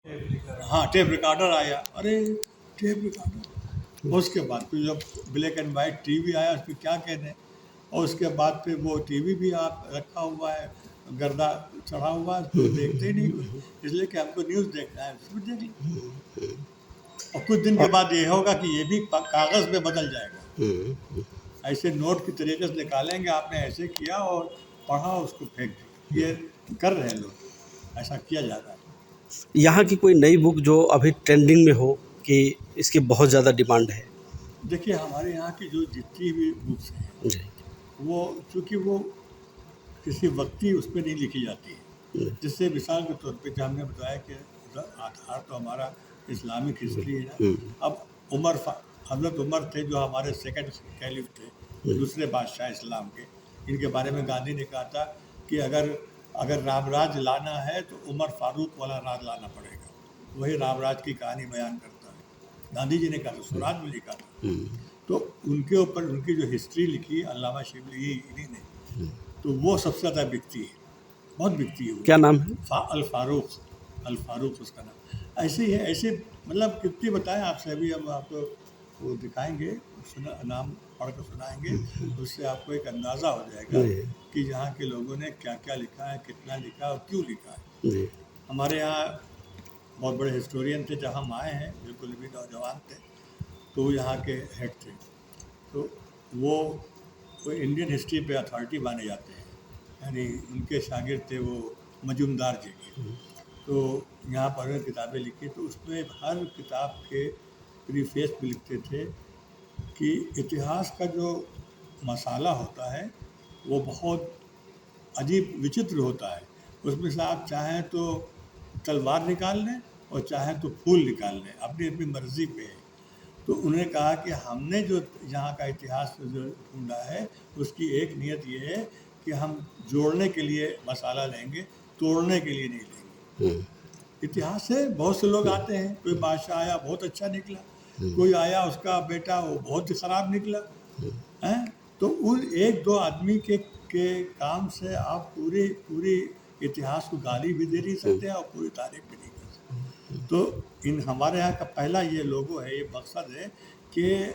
हाँ, tape recorder आया। अरे टेप रिकॉर्डर, उसके बाद फिर जब ब्लैक एंड वाइट टीवी आया उसमें क्या कहने। और उसके बाद फिर वो टीवी भी आप रखा हुआ है, गर्दा चढ़ा हुआ है, उसको देखते ही नहीं कोई, इसलिए कि हमको न्यूज़ देखना है, उसमें देख ली। और कुछ दिन के बाद ये होगा कि ये भी कागज़ में बदल जाएगा, ऐसे नोट की तरीके से निकालेंगे, आपने ऐसे किया और पढ़ा उसको फेंक दिया। ये कर रहे हैं लोग, ऐसा किया जा रहा है। यहाँ की कोई नई बुक जो अभी ट्रेंडिंग में हो कि इसकी बहुत ज़्यादा डिमांड है? देखिए हमारे यहाँ की जो जितनी भी बुक्स हैं जी। वो चूँकि वो किसी वक्ती उस पर नहीं लिखी जाती है, जिससे मिसाल के तौर पे जो हमने बताया कि आधार तो हमारा इस्लामिक हिस्ट्री है ना। अब हज़रत उमर थे जो हमारे सेकंड कैलिफ थे, दूसरे बादशाह इस्लाम के। इनके बारे में गांधी ने कहा था कि अगर रामराज लाना है तो उमर फारूक वाला राज लाना पड़ेगा। वही रामराज की कहानी बयान करता है, गांधी जी ने कहा था, स्वराज में लिखा था। तो उनके ऊपर उनकी जो हिस्ट्री लिखी अल्लामा शिबली इन्हीं ने, तो वो सबसे ज़्यादा बिकती है, बहुत बिकती है वो। क्या नाम है? अल फारूक उसका नाम। ऐसे ही है, ऐसे मतलब कितनी बताएं आपसे, अभी हम आपको वो दिखाएंगे, नाम पढ़ कर सुनाएंगे, उससे आपको एक अंदाज़ा हो जाएगा कि यहाँ के लोगों ने क्या क्या लिखा है, कितना लिखा है और क्यों लिखा है। जी। हमारे यहाँ बहुत बड़े हिस्टोरियन थे, जब हम आए हैं बिल्कुल भी नौजवान थे, तो वो यहाँ के हेड थे, तो वो इंडियन हिस्ट्री पे अथॉरिटी माने जाते हैं, यानी उनके शागिर्द थे वो मजूमदार जी के। तो यहाँ पर उन्होंने किताबें लिखी, तो उसमें हर किताब के प्रीफेस में लिखते थे कि इतिहास का जो मसाला होता है वो बहुत अजीब विचित्र होता है। उसमें से आप चाहें तो तलवार निकाल लें और चाहें तो फूल निकाल लें, अपनी अपनी मर्ज़ी पे है। तो उन्होंने कहा कि हमने जो यहाँ का इतिहास जो ढूंढा है उसकी एक नियत ये है कि हम जोड़ने के लिए मसाला लेंगे, तोड़ने के लिए नहीं लेंगे। इतिहास से बहुत से लोग आते हैं, कोई बादशाह आया बहुत अच्छा निकला, कोई आया उसका बेटा वो बहुत ही ख़राब निकला है। तो उन एक दो आदमी के काम से आप पूरी पूरी इतिहास को गाली भी दे नहीं सकते और पूरी तारीफ भी नहीं कर सकते। तो इन हमारे यहाँ का पहला ये लोगो है, ये मकसद है कि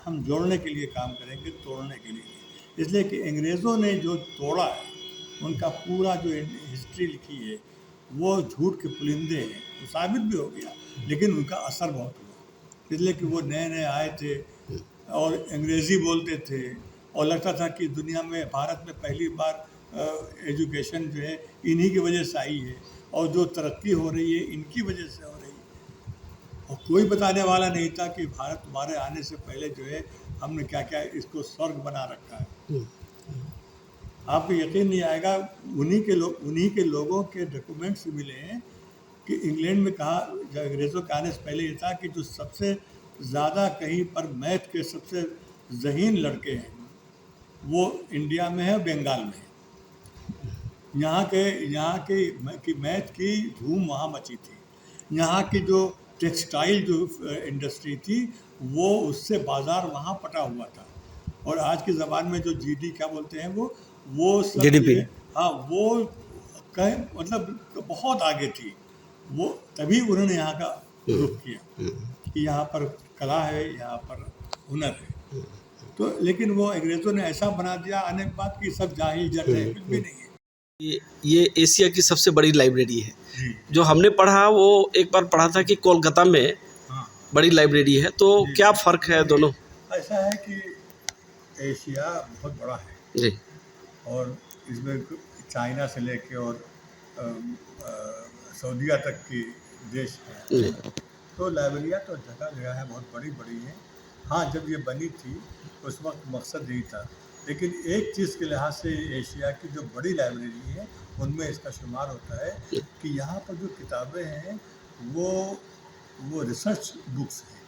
हम जोड़ने के लिए काम करेंगे, तोड़ने के लिए नहीं। इसलिए कि अंग्रेज़ों ने जो तोड़ा है, उनका पूरा जो हिस्ट्री लिखी है वो झूठ के पुलिंदे हैं, वो साबित भी हो गया, लेकिन उनका असर बहुत हुआ। इसलिए कि वो नए नए आए थे और अंग्रेज़ी बोलते थे और लगता था कि दुनिया में, भारत में पहली बार एजुकेशन जो है इन्हीं की वजह से आई है और जो तरक्की हो रही है इनकी वजह से हो रही है। और कोई बताने वाला नहीं था कि भारत तुम्हारे आने से पहले जो है हमने क्या क्या इसको स्वर्ग बना रखा है। आपको यकीन नहीं आएगा, उन्हीं के लोगों के डॉक्यूमेंट्स मिले हैं कि इंग्लैंड में कहा, जब अंग्रेज़ों के आने से पहले ये था कि जो सबसे ज़्यादा कहीं पर मैथ के सबसे ज़हीन लड़के हैं वो इंडिया में है, बंगाल में है। यहाँ की मैथ की धूम वहाँ मची थी। यहाँ की जो टेक्सटाइल जो इंडस्ट्री थी वो उससे बाज़ार वहाँ पटा हुआ था। और आज की ज़बान में जो जीडी क्या बोलते हैं वो सब GDP। हाँ, वो कहें मतलब बहुत आगे थी। वो तभी उन्होंने यहाँ का रुख किया कि यहाँ पर कला है, यहाँ पर हुनर है। तो लेकिन वो अंग्रेज़ों ने ऐसा बना दिया आने के बाद कि सब जाहिल जट है, कुछ भी नहीं है। ये एशिया की सबसे बड़ी लाइब्रेरी है। जी। जो हमने पढ़ा वो एक बार पढ़ा था कि कोलकाता में हाँ, बड़ी लाइब्रेरी है, तो जी। क्या फ़र्क है दोनों? ऐसा है कि एशिया बहुत बड़ा है जी। और इसमें चाइना से लेके और सऊदीया तक की देश हैं। जी। तो लाइब्रेरियाँ तो जगह जगह है, बहुत बड़ी बड़ी हैं। हाँ, जब ये बनी थी उस वक्त मकसद यही था, लेकिन एक चीज़ के लिहाज से एशिया की जो बड़ी लाइब्रेरी है उनमें इसका शुमार होता है कि यहाँ पर जो किताबें हैं वो रिसर्च बुक्स हैं,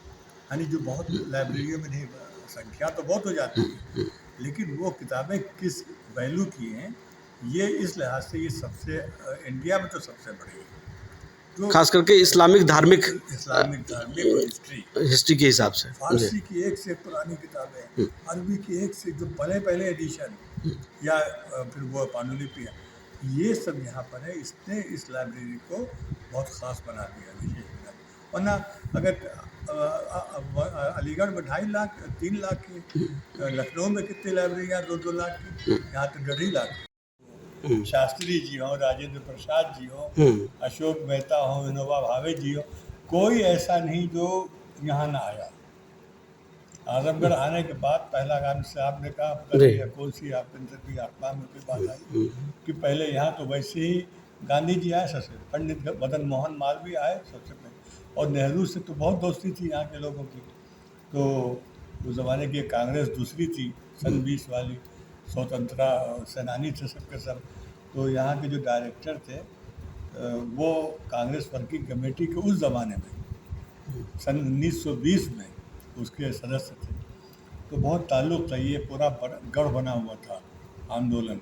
यानी जो बहुत लाइब्रेरियों में नहीं, संख्या तो बहुत हो जाती है लेकिन वो किताबें किस वैल्यू की हैं, ये इस लिहाज से ये सबसे इंडिया में तो सबसे बड़ी है। जो खास करके इस्लामिक धार्मिक और हिस्ट्री के हिसाब से। फारसी की एक से एक पुरानी किताबें, अरबी की एक से जो पहले एडिशन या फिर वो पांडुलिपि है, ये सब यहाँ पर है। इसने इस लाइब्रेरी को बहुत ख़ास बना दिया, विशेष बना दिया। वरना अगर अलीगढ़ में 2.5 लाख 3 लाख की, लखनऊ में कितनी लाइब्रेरियाँ 2-2 लाख की, यहाँ तो 2.5 लाख। शास्त्री जी हों, राजेंद्र प्रसाद जी हों, अशोक मेहता हों, विनोबा भावे जी हों, कोई ऐसा नहीं जो यहाँ ना आया। आजमगढ़ आने के बाद पहला काम से आपने कहा, पता नहीं कौन सी आपके अंदर भी आत्मा में कोई बात आई कि पहले यहाँ तो वैसे ही गांधी जी आए सबसे, पंडित मदन मोहन मालवीय आए सबसे पहले, और नेहरू से तो बहुत दोस्ती थी यहाँ के लोगों की। तो उस ज़माने की कांग्रेस दूसरी थी, सन 20 वाली, स्वतंत्रता सेनानी थे सबके सब। तो यहाँ के जो डायरेक्टर थे वो कांग्रेस वर्किंग कमेटी के उस ज़माने में सन 1920 में उसके सदस्य थे। तो बहुत ताल्लुक़ था, ये पूरा गढ़ बना हुआ था आंदोलन,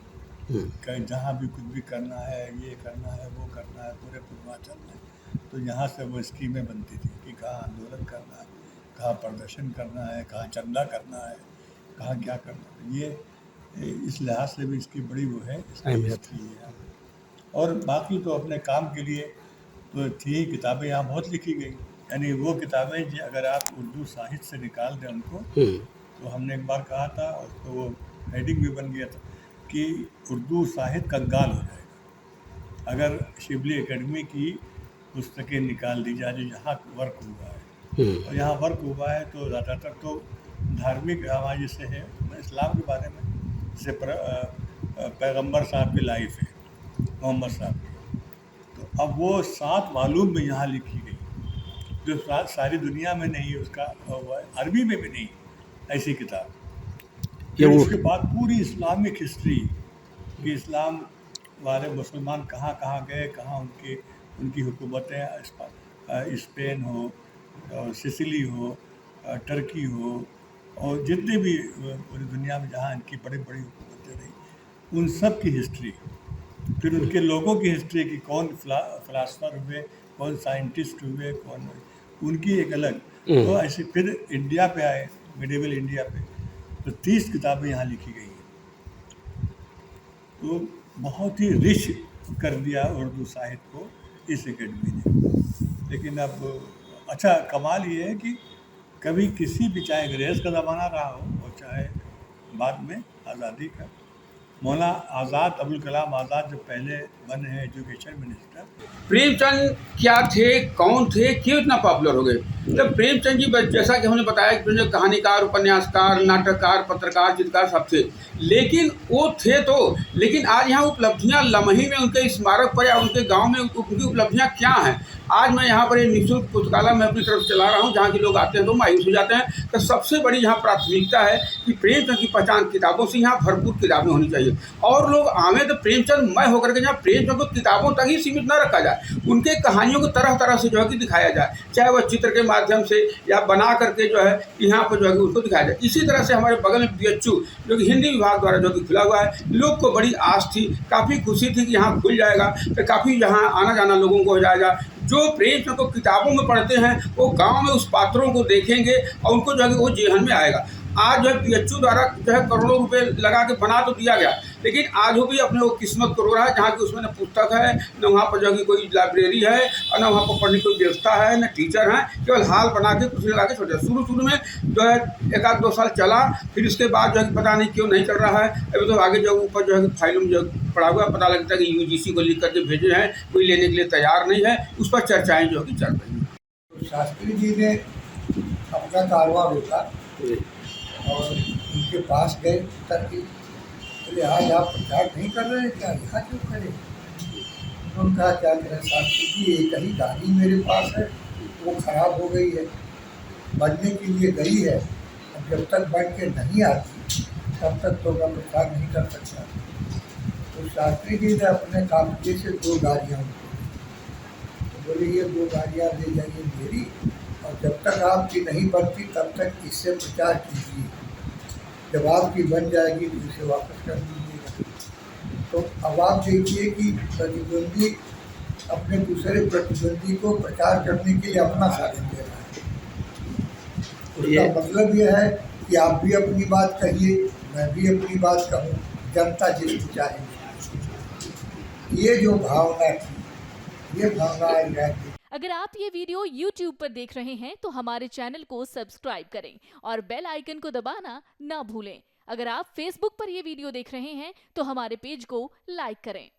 कहीं जहाँ भी कुछ भी करना है, ये करना है, वो करना है, पूरे पूर्वांचल में। तो यहाँ से वो स्कीमें बनती थी कि कहाँ आंदोलन करना है, कहाँ प्रदर्शन करना है, कहाँ चंदा करना है, कहाँ क्या करना है। ये इस लिहाज से भी इसकी बड़ी वो है, अहमियत है। और बाकी तो अपने काम के लिए तो थी किताबें यहाँ बहुत लिखी गई, यानी वो किताबें जो अगर आप उर्दू साहित्य से निकाल दें उनको, तो हमने एक बार कहा था, उसको वो हेडिंग भी बन गया था कि उर्दू साहित्य कंगाल हो जाएगा अगर शिबली एकेडमी की पुस्तकें निकाल दी जाए जो यहाँ वर्क हुआ है। और यहाँ वर्क हुआ है तो ज़्यादातर तो धार्मिक हवाले से है, इस्लाम के बारे में, जैसे पैगम्बर साहब की लाइफ है, मोहम्मद साहब की। तो अब वो 7 वॉल्यूम में यहाँ लिखी गई, जो सारी दुनिया में नहीं है, उसका अरबी में भी नहीं ऐसी किताब। फिर उसके बाद पूरी इस्लामिक हिस्ट्री कि इस्लाम वाले मुसलमान कहाँ कहाँ गए, कहाँ उनकी हुकूमतें, स्पेन हो, सिसिली हो, टर्की हो, और जितने भी पूरी दुनिया में जहाँ इनकी बड़ी बड़ी हुकूमतें रही, उन सब की हिस्ट्री। फिर उनके लोगों की हिस्ट्री की, कौन फिलासफर हुए, कौन साइंटिस्ट हुए, कौन, उनकी एक अलग। तो ऐसे फिर इंडिया पे आए, मिडिवल इंडिया पे, तो 30 किताबें यहाँ लिखी गई हैं। तो बहुत ही रिच कर दिया उर्दू साहित्य को इस एकेडमी ने। लेकिन अब अच्छा कमाल ये है कि कभी किसी भी, चाहे अंग्रेज़ का ज़माना रहा हो और चाहे बाद में आज़ादी का, मौलाना आज़ाद, अबुल कलाम आज़ाद जो पहले बने हैं एजुकेशन मिनिस्टर। प्रेमचंद क्या थे, कौन थे, क्यों इतना पॉपुलर हो गए? तो प्रेमचंद जी जैसा कि हमने बताया कि कहानीकार, उपन्यासकार, नाटककार, पत्रकार, चित्रकार सब थे, लेकिन वो थे तो, लेकिन आज यहाँ उपलब्धियाँ लम्हे में उनके स्मारक पर या उनके गांव में उनकी उपलब्धियाँ क्या हैं? आज मैं यहाँ पर ये निःशुल्क पुस्तकालय मैं अपनी तरफ चला रहा हूँ, जहाँ के लोग आते हैं तो मायूस हो जाते हैं। तो सबसे बड़ी यहाँ प्राथमिकता है कि प्रेमचंद की पहचान किताबों से, यहाँ भरपूर किताबें होनी चाहिए, और लोग आवें तो प्रेमचंद मय होकर के जहाँ प्रेमचंद को किताबों तक ही सीमित न रखा जाए, उनके कहानियों को तरह तरह से जो है कि दिखाया जाए, चाहे वह चित्र के माध्यम से या बना करके जो है यहाँ पर जो है कि उसको दिखाया जाए। इसी तरह से हमारे बगल में BHU जो कि हिंदी विभाग द्वारा जो कि खुला हुआ है, लोग को बड़ी आस थी, काफ़ी खुशी थी कि यहाँ खुल जाएगा तो काफ़ी यहाँ आना जाना लोगों को हो जाएगा। जो प्रेमचंद को किताबों में पढ़ते हैं वो गांव में उस पात्रों को देखेंगे और उनको जो है वो जेहन में आएगा। आज जो है BHU द्वारा जो है करोड़ों रुपए लगा के बना तो दिया गया, लेकिन आज वो भी अपने वो किस्मत को रो रहा है, जहाँ की उसमें न पुस्तक है, न वहाँ पर जो है कोई लाइब्रेरी है, और न वहाँ पर पढ़ने की कोई व्यवस्था है, न टीचर हैं, केवल हाल बना के कुछ लगा के छोड़ दिया। शुरू में जो है 1-2 साल चला, फिर इसके बाद जो है पता नहीं क्यों नहीं चल रहा है। अभी तो आगे जो ऊपर जो है फाइलों में जो पड़ा हुआ पता लगता है कि UGC को लिख करके भेजे हैं, कोई लेने के लिए तैयार नहीं है, उस पर चर्चाएँ जो है चल रही हैं। शास्त्री जी ने अपना कारवा रोका और उनके पास गए ताकि बोले आज आप प्रचार नहीं कर रहे हैं क्या, यहाँ क्यों खड़े? उन्होंने कहा क्या करें शास्त्री जी, एक ही गाड़ी मेरे पास है, वो ख़राब हो गई है, बनने के लिए गई है, अब जब तक बन के नहीं आती तब तक तो मैं प्रचार नहीं कर सकता। तो शास्त्री जी ने अपने काफिले से 2 गाड़ियाँ तो बोले ये 2 गाड़ियाँ ले जाइए मेरी, और जब तक आपकी नहीं बनती तब तक इससे प्रचार कीजिए, जब आपकी बन जाएगी तो इसे वापस कर दीजिएगा। तो अब आप देखिए कि प्रतिद्वंदी अपने दूसरे प्रतिद्वंदी को प्रचार करने के लिए अपना साधन दे रहा है। उसका मतलब यह है कि आप भी अपनी बात कहिए, मैं भी अपनी बात कहूँ, जनता जिसको चाहेगी। ये जो भावना थी, ये भावना आज रहती। अगर आप ये वीडियो YouTube पर देख रहे हैं तो हमारे चैनल को सब्सक्राइब करें और बेल आइकन को दबाना ना भूलें। अगर आप Facebook पर ये वीडियो देख रहे हैं तो हमारे पेज को लाइक करें।